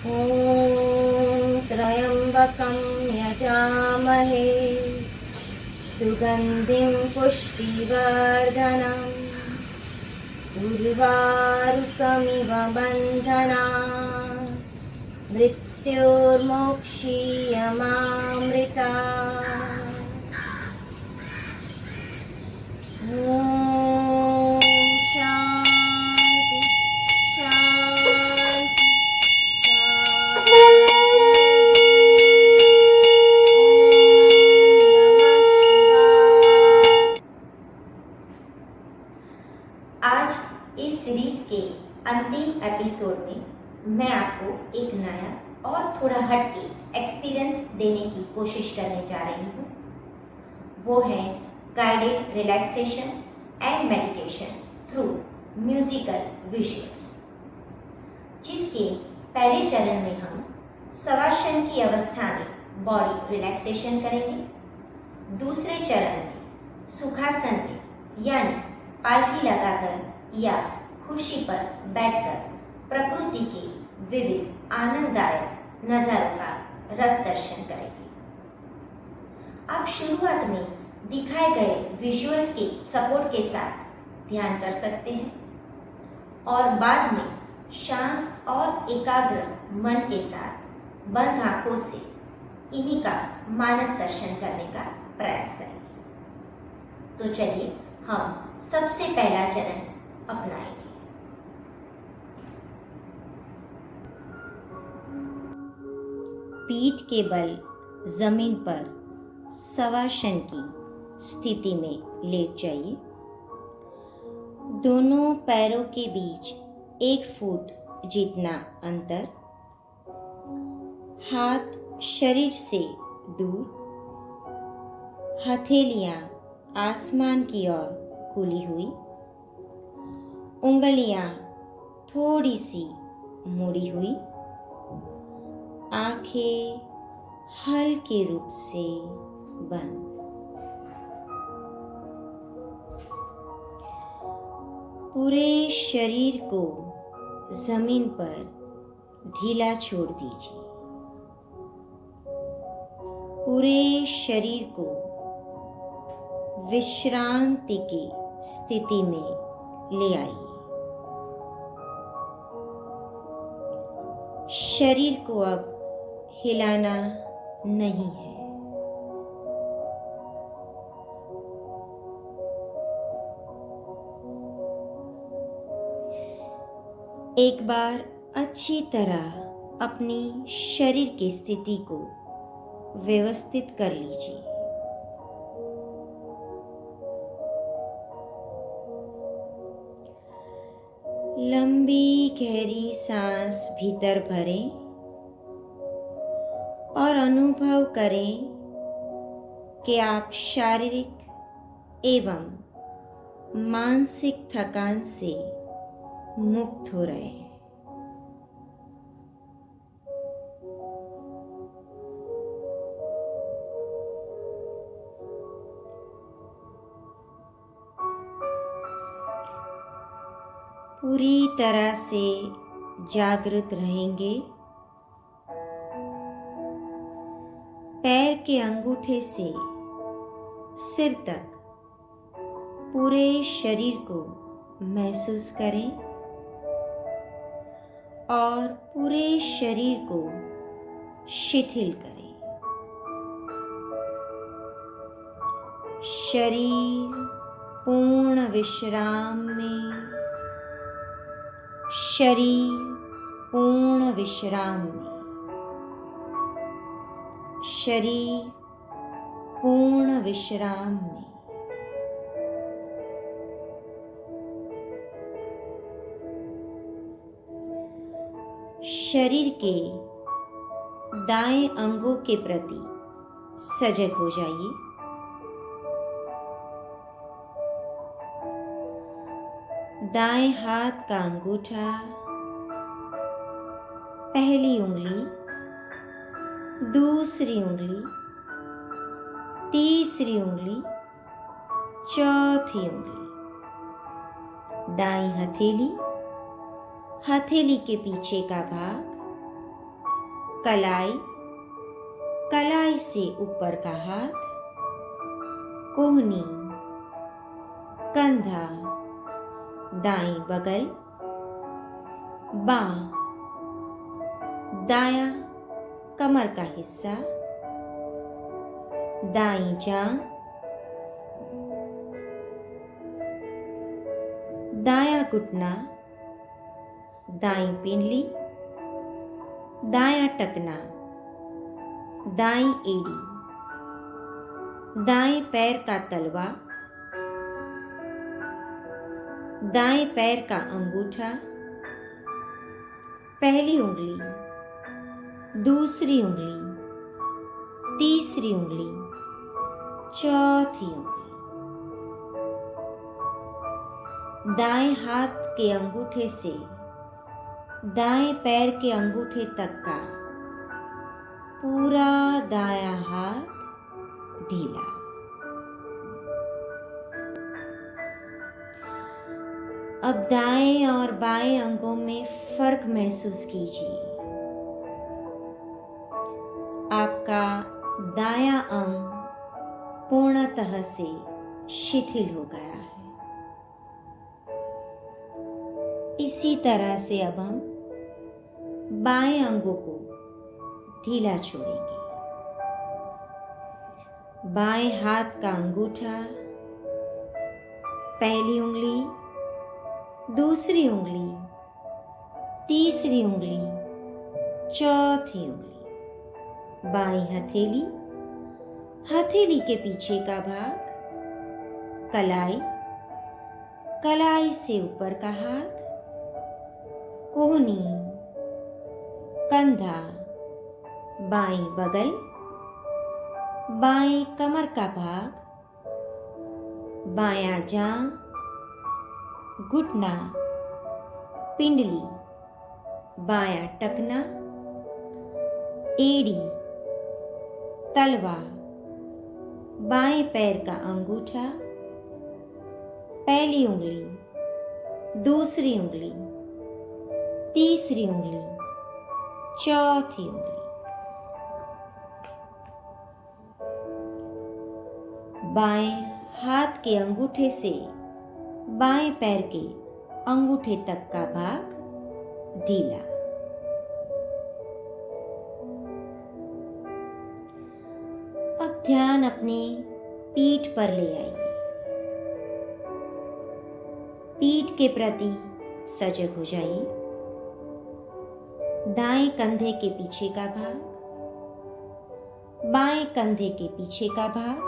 ॐ त्र्यम्बकं यजामहे सुगन्धिं पुष्टिवर्धनम् उर्वारुकमिव बन्धनान् मृत्योर्मोक्षीयमामृता। ॐ शान्ति शान्ति शान्ति। आज इस सीरीज के अंतिम एपिसोड में मैं आपको एक नया और थोड़ा हटके एक्सपीरियंस देने की कोशिश करने जा रही हूँ। वो है guided relaxation and meditation through musical visuals, जिसके पहले चरण में हम शवासन की अवस्था में बॉडी रिलैक्सेशन करेंगे। दूसरे चरण में सुखासन में यानी पालथी लगाकर या कुर्सी पर बैठकर प्रकृति के विविध आनंददायक नजारों का रस दर्शन करेंगे। आप शुरुआत में दिखाए गए विजुअल के सपोर्ट के साथ ध्यान कर सकते हैं और बाद में शांत और एकाग्र मन के साथ बंद आंखों से इन्हीं का मानस दर्शन करने का प्रयास करेंगे। तो चलिए हम सबसे पहला चरण अपनाएंगे। पीठ के बल जमीन पर शवासन की स्थिति में लेट जाइए। दोनों पैरों के बीच 1 फुट जितना अंतर, हाथ शरीर से दूर, हथेलियां आसमान की ओर खुली हुई, उंगलियां थोड़ी सी मुड़ी हुई, आंखें हल्के रूप से बंद। पूरे शरीर को जमीन पर ढीला छोड़ दीजिए। पूरे शरीर को विश्रांति की स्थिति में ले आइए। शरीर को अब हिलाना नहीं है। एक बार अच्छी तरह अपनी शरीर की स्थिति को व्यवस्थित कर लीजिए। लंबी गहरी सांस भीतर भरें और अनुभव करें कि आप शारीरिक एवं मानसिक थकान से मुक्त हो रहे हैं। पूरी तरह से जागृत रहेंगे। पैर के अंगूठे से सिर तक पूरे शरीर को महसूस करें और पूरे शरीर को शिथिल करें। शरीर पूर्ण विश्राम में, शरीर पूर्ण विश्राम में, शरीर पूर्ण विश्राम में। शरीर के दाएं अंगों के प्रति सजग हो जाइए। दाएं हाथ का अंगूठा, पहली उंगली, दूसरी उंगली, तीसरी उंगली, चौथी उंगली, दाईं हथेली, हथेली के पीछे का भाग, कलाई, कलाई से ऊपर का हाथ, कोहनी, कंधा, दाईं बगल, बाँ, दायां कमर का हिस्सा, दाईं जांघ, दायां घुटना, दाईं पिंडली, दायां टखना, दाईं एड़ी, दाएं पैर का तलवा, दाएं पैर का अंगूठा, पहली उंगली, दूसरी उंगली, तीसरी उंगली, चौथी उंगली, दाएं हाथ के अंगूठे से दाएं पैर के अंगूठे तक का पूरा दायां हाथ ढीला। अब दाएं और बाएं अंगों में फर्क महसूस कीजिए। आपका दायां अंग पूर्णतः से शिथिल हो गया है। इसी तरह से अब हम बाएं अंगों को ढीला छोड़ेंगे। बाएं हाथ का अंगूठा, पहली उंगली, दूसरी उंगली, तीसरी उंगली, चौथी उंगली, बाईं हथेली, हथेली के पीछे का भाग, कलाई, कलाई से ऊपर का हाथ, कोहनी, कंधा, बाईं बगल, बाईं कमर का भाग, बायां जांघ, घुटना, पिंडली, बायां टखना, एड़ी, तलवा, बाएं पैर का अंगूठा, पहली उंगली, दूसरी उंगली, तीसरी उंगली, चौथी उंगली, बाएं हाथ के अंगूठे से बाएं पैर के अंगूठे तक का भाग ढीला। अब ध्यान अपनी पीठ पर ले आइए। पीठ के प्रति सजग हो जाइए। दाएं कंधे के पीछे का भाग, बाएं कंधे के पीछे का भाग,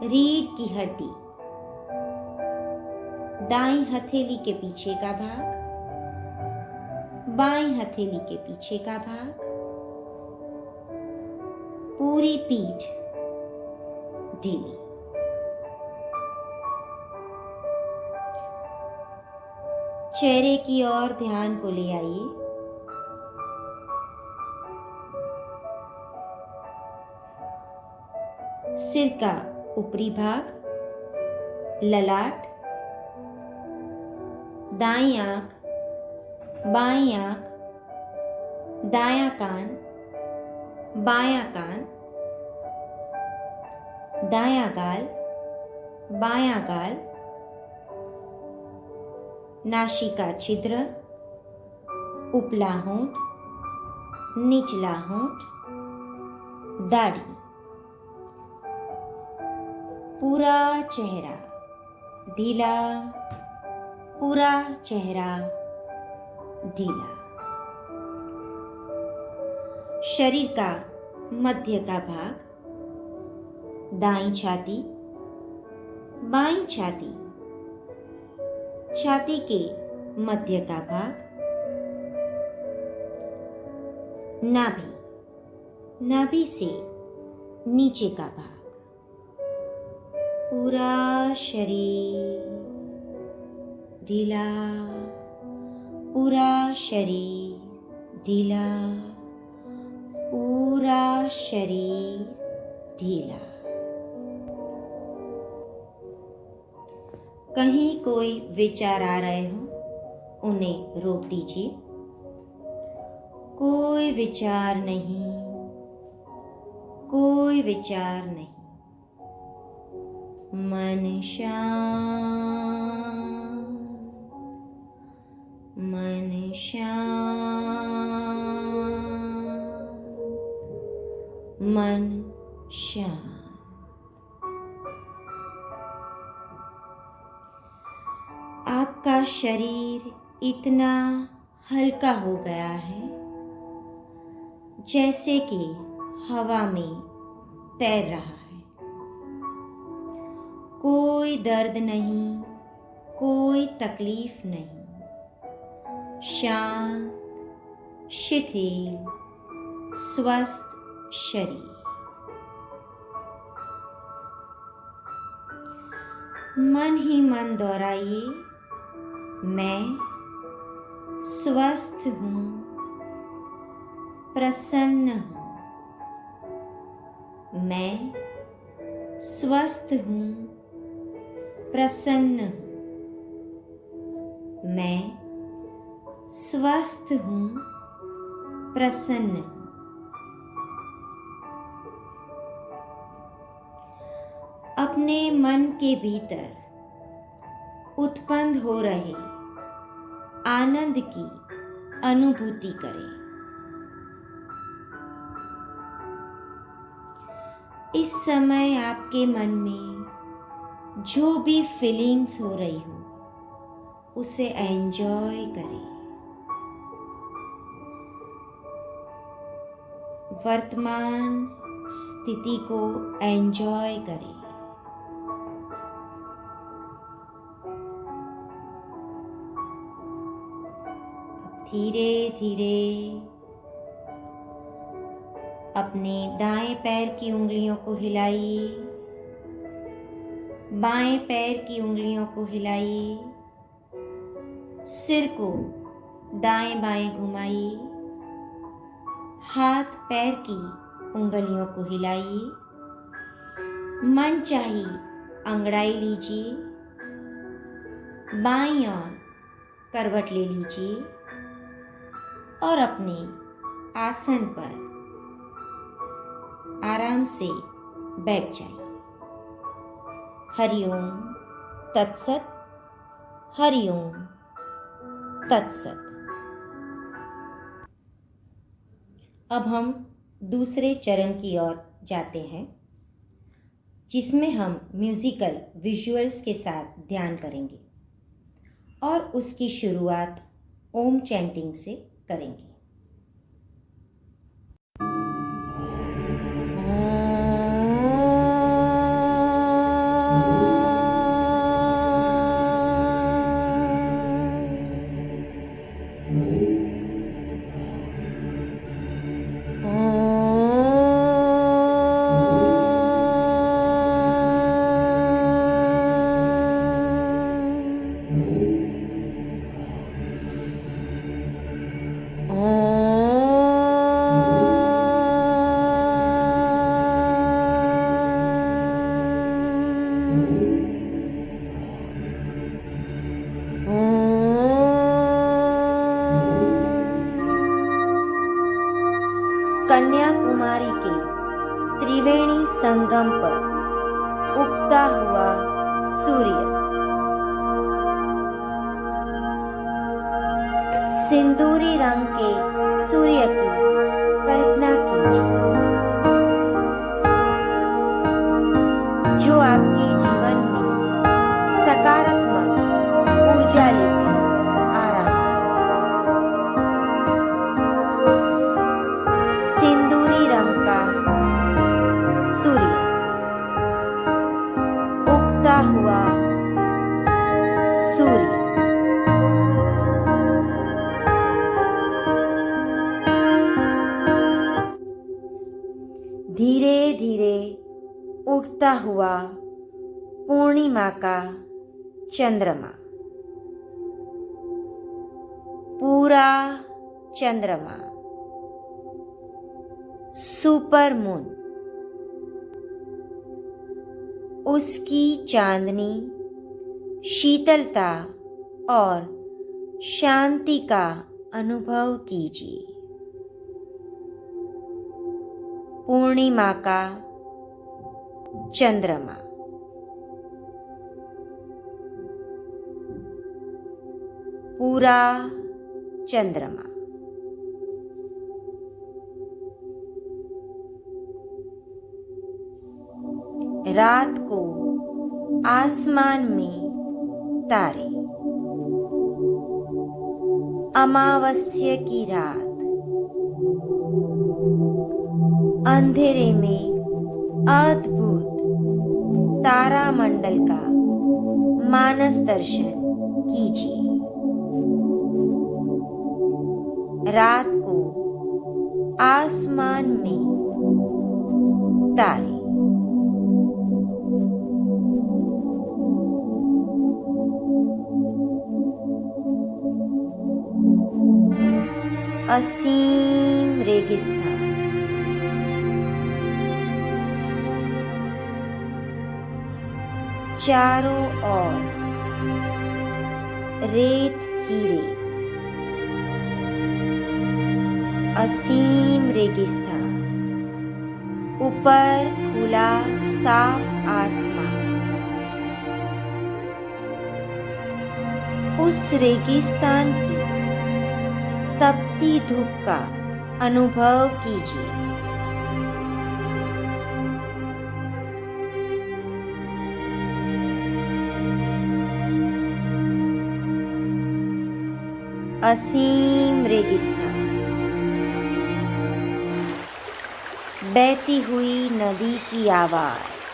रीढ़ की हड्डी, दाईं हथेली के पीछे का भाग, बाईं हथेली के पीछे का भाग, पूरी पीठ ढीली। चेहरे की ओर ध्यान को ले आइए। सिर का ऊपरी भाग, ललाट, दाईं आंख, बाईं आंख, दायां कान, बायां कान, दायां गाल, बायां गाल, नासिका छिद्र, उपला होंठ, निचला होंठ, दाढ़ी, पूरा चेहरा ढीला, पूरा चेहरा ढीला। शरीर का मध्य का भाग, दाईं छाती, बाईं छाती, छाती के मध्य का भाग, नाभि, नाभि से नीचे का भाग, पूरा शरीर ढीला, पूरा शरीर ढीला, पूरा शरीर ढीला। कहीं कोई विचार आ रहे हो, उन्हें रोक दीजिए। कोई विचार नहीं, कोई विचार नहीं। मन शांत, मन शांत, मन शांत। आपका शरीर इतना हल्का हो गया है जैसे कि हवा में तैर रहा है। कोई दर्द नहीं, कोई तकलीफ नहीं। शांत, शिथिल, स्वस्थ शरीर। मन ही मन दोहराइए, मैं स्वस्थ हूँ, प्रसन्न हूँ। मैं स्वस्थ हूँ, प्रसन्न हूँ। मैं स्वस्थ हूँ, प्रसन्न हूँ। अपने मन के भीतर उत्पन्न हो रहे आनंद की अनुभूति करें। इस समय आपके मन में जो भी फीलिंग्स हो रही हो उसे एंजॉय करें। वर्तमान स्थिति को एंजॉय करें। धीरे धीरे अपने दाएं पैर की उंगलियों को हिलाइए, बाएं पैर की उंगलियों को हिलाइए, सिर को दाएं बाएं घुमाइए, हाथ पैर की उंगलियों को हिलाइए, मन चाही अंगड़ाई लीजिए, बाईं ओर करवट ले लीजिए और अपने आसन पर आराम से बैठ जाइए। हरिओम तत्सत, हरिओम तत्सत। अब हम दूसरे चरण की ओर जाते हैं, जिसमें हम म्यूजिकल विजुअल्स के साथ ध्यान करेंगे और उसकी शुरुआत ओम चैंटिंग से करेंगे। कन्याकुमारी के त्रिवेणी संगम पर उगता हुआ सूर्य, सिंदूरी रंग के सूर्य की कल्पना कीजिए, जो आपके जीवन में सकारात्मक ऊर्जा लेकर आ रहा है। सिंदूरी रंग का सूर्य, उगता हुआ सूर्य। धीरे धीरे उगता हुआ पूर्णिमा का चंद्रमा, पूरा चंद्रमा, सुपर मून, उसकी चांदनी, शीतलता और शांति का अनुभव कीजिए। पूर्णिमा का चंद्रमा, पूरा चंद्रमा, रात को आसमान में तारे, अमावस्या की रात, अंधेरे में अद्भुत तारामंडल का मानस दर्शन कीजिए। रात को आसमान में तारे, असीम रेगिस्तान, चारों ओर रेत ही रेत, असीम रेगिस्तान, ऊपर खुला साफ आसमान। उस रेगिस्तान की तपती धूप का अनुभव कीजिए। असीम रेगिस्तान, बहती हुई नदी की आवाज,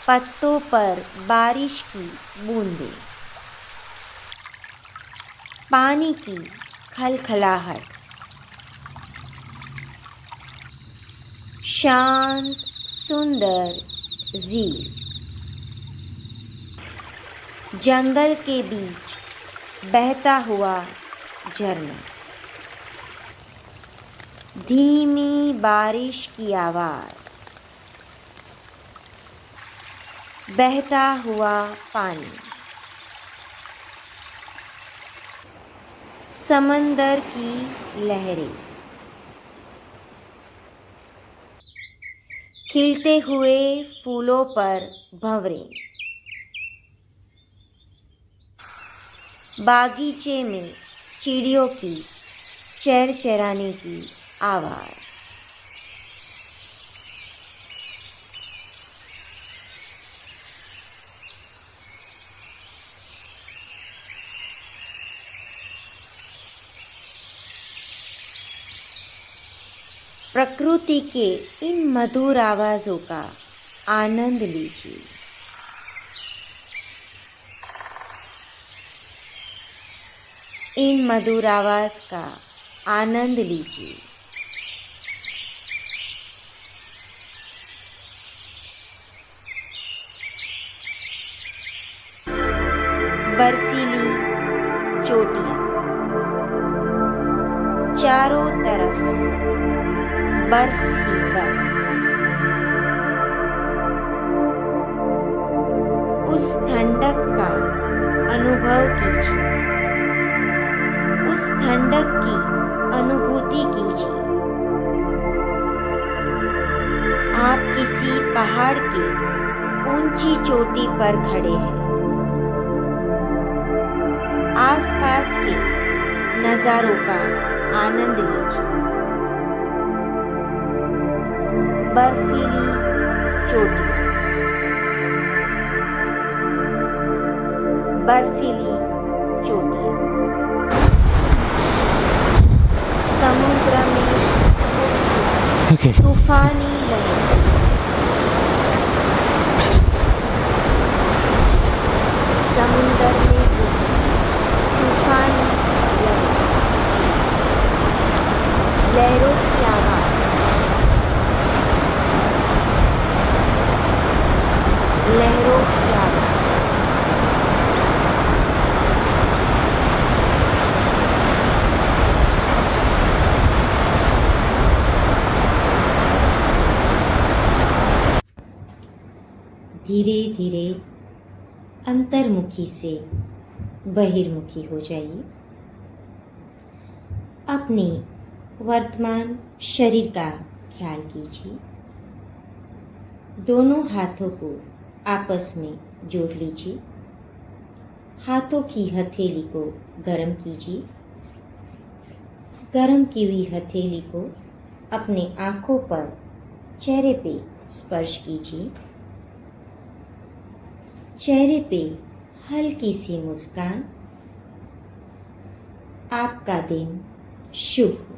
पत्तों पर बारिश की बूंदें, पानी की खलखलाहट, शांत सुंदर झील, जंगल के बीच बहता हुआ झरना, धीमी बारिश की आवाज, बहता हुआ पानी, समंदर की लहरें, खिलते हुए फूलों पर भंवरें, बागीचे में चिड़ियों की चहचहाने की आवाज, प्रकृति के इन मधुर आवाजों का आनंद लीजिए। इन मधुर आवाज का आनंद लीजिए। बर्फीली चोटियां, चारों तरफ बर्फ ही बर्फ, उस ठंडक का अनुभव कीजिए, उस ठंडक की अनुभूति कीजिए। आप किसी पहाड़ के ऊंची चोटी पर खड़े हैं। आसपास के नजारों का आनंद लीजिए। बर्फीली चोटियां, बर्फीली चोटियां, समुद्र में तूफानी लहरें, समुद्र में तूफानी लहरें, लहरों की आवाज, लहरों की आवाज, धीरे धीरे अंतर्मुखी से बहिर्मुखी हो जाइए। अपनी वर्तमान शरीर का ख्याल कीजिए। दोनों हाथों को आपस में जोड़ लीजिए। हाथों की हथेली को गर्म कीजिए। गर्म की हुई हथेली को अपने आंखों पर, चेहरे पे स्पर्श कीजिए। चेहरे पे हल्की सी मुस्कान। आपका दिन शुभ हो।